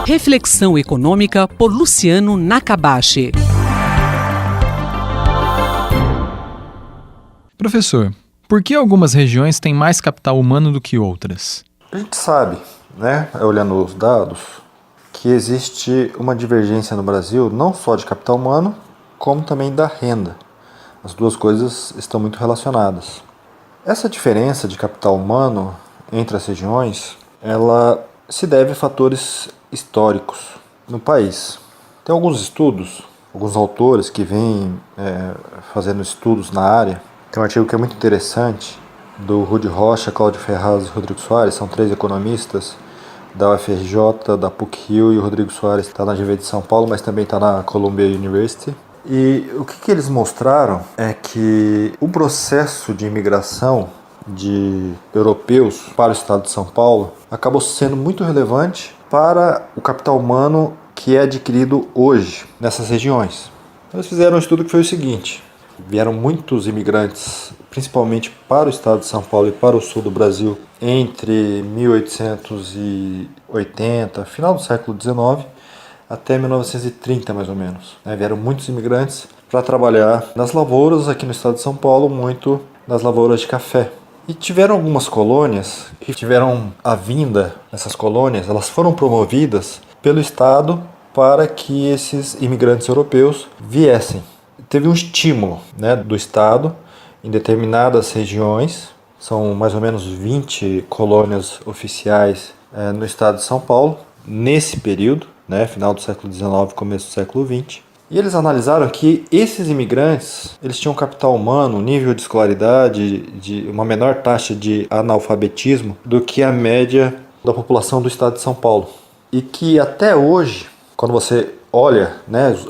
Reflexão econômica por Luciano Nakabashi. Professor, por que algumas regiões têm mais capital humano do que outras? A gente sabe, olhando os dados, que existe uma divergência no Brasil não só de capital humano, como também da renda. As duas coisas estão muito relacionadas. Essa diferença de capital humano entre as regiões, ela se deve a fatores históricos no país. Tem alguns estudos, alguns autores que vêm fazendo estudos na área. Tem um artigo que é muito interessante, do Rudi Rocha, Cláudio Ferraz e Rodrigo Soares, são 3 economistas da UFRJ, da PUC-Rio, e o Rodrigo Soares está na GV de São Paulo, mas também está na Columbia University. E o que eles mostraram é que o processo de imigração de europeus para o estado de São Paulo acabou sendo muito relevante para o capital humano que é adquirido hoje nessas regiões. Eles fizeram um estudo que foi o seguinte: vieram muitos imigrantes, principalmente para o estado de São Paulo e para o sul do Brasil, entre 1880, final do século XIX, até 1930 mais ou menos. Vieram muitos imigrantes para trabalhar nas lavouras aqui no estado de São Paulo, muito nas lavouras de café. E tiveram algumas colônias que tiveram a vinda, essas colônias, elas foram promovidas pelo Estado para que esses imigrantes europeus viessem. Teve um estímulo do Estado em determinadas regiões, são mais ou menos 20 colônias oficiais no estado de São Paulo, nesse período, final do século XIX, começo do século XX. E eles analisaram que esses imigrantes, eles tinham capital humano, nível de escolaridade, de uma menor taxa de analfabetismo do que a média da população do estado de São Paulo. E que até hoje, quando você olha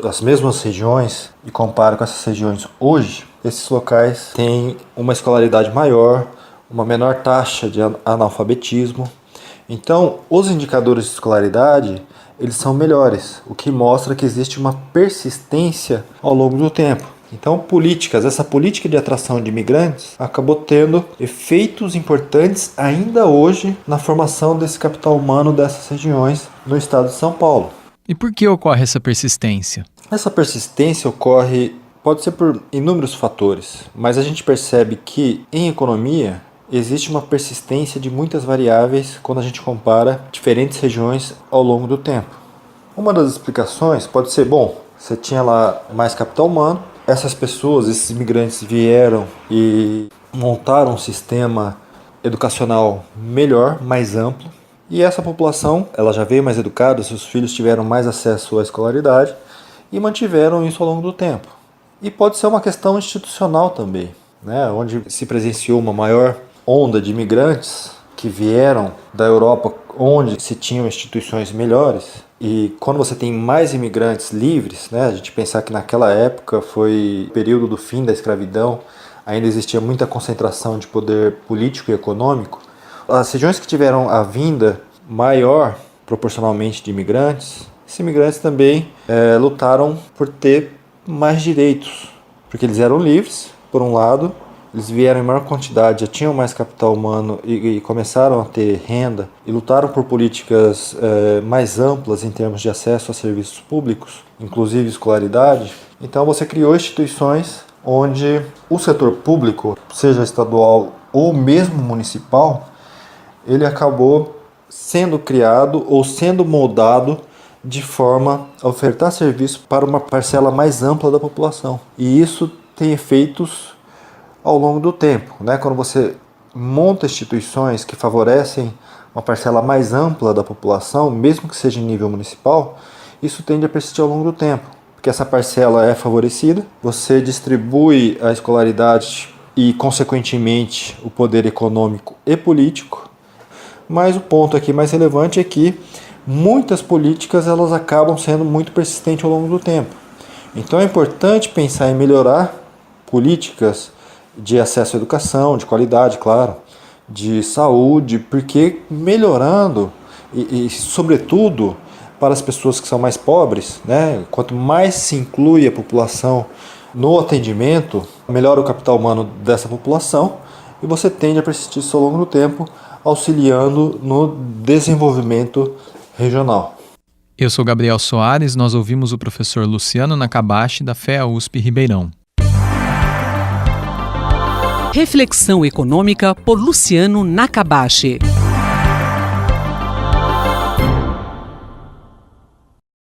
as mesmas regiões e compara com essas regiões hoje, esses locais têm uma escolaridade maior, uma menor taxa de analfabetismo. Então, os indicadores de escolaridade, eles são melhores, o que mostra que existe uma persistência ao longo do tempo. Então, essa política de atração de imigrantes acabou tendo efeitos importantes ainda hoje na formação desse capital humano dessas regiões no estado de São Paulo. E por que ocorre essa persistência? Essa persistência pode ser por inúmeros fatores, mas a gente percebe que em economia existe uma persistência de muitas variáveis quando a gente compara diferentes regiões ao longo do tempo. Uma das explicações pode ser, você tinha lá mais capital humano, essas pessoas, esses imigrantes vieram e montaram um sistema educacional melhor, mais amplo, e essa população ela já veio mais educada, seus filhos tiveram mais acesso à escolaridade e mantiveram isso ao longo do tempo. E pode ser uma questão institucional também, onde se presenciou uma maior onda de imigrantes que vieram da Europa, onde se tinham instituições melhores. E quando você tem mais imigrantes livres, a gente pensar que naquela época foi o período do fim da escravidão, ainda existia muita concentração de poder político e econômico. As regiões que tiveram a vinda maior proporcionalmente de imigrantes, esses imigrantes também lutaram por ter mais direitos, porque eles eram livres, por um lado, eles vieram em maior quantidade, já tinham mais capital humano e começaram a ter renda e lutaram por políticas mais amplas em termos de acesso a serviços públicos, inclusive escolaridade. Então você criou instituições onde o setor público, seja estadual ou mesmo municipal, ele acabou sendo criado ou sendo moldado de forma a ofertar serviço para uma parcela mais ampla da população. E isso tem efeitos ao longo do tempo, Quando você monta instituições que favorecem uma parcela mais ampla da população, mesmo que seja em nível municipal, isso tende a persistir ao longo do tempo, porque essa parcela é favorecida, você distribui a escolaridade e, consequentemente, o poder econômico e político. Mas o ponto aqui mais relevante é que muitas políticas elas acabam sendo muito persistentes ao longo do tempo. Então é importante pensar em melhorar políticas de acesso à educação, de qualidade, claro, de saúde, porque melhorando e sobretudo para as pessoas que são mais pobres, quanto mais se inclui a população no atendimento, melhora o capital humano dessa população e você tende a persistir isso ao longo do tempo, auxiliando no desenvolvimento regional. Eu sou Gabriel Soares, nós ouvimos o professor Luciano Nakabashi, da FEA USP Ribeirão. Reflexão econômica por Luciano Nakabashi.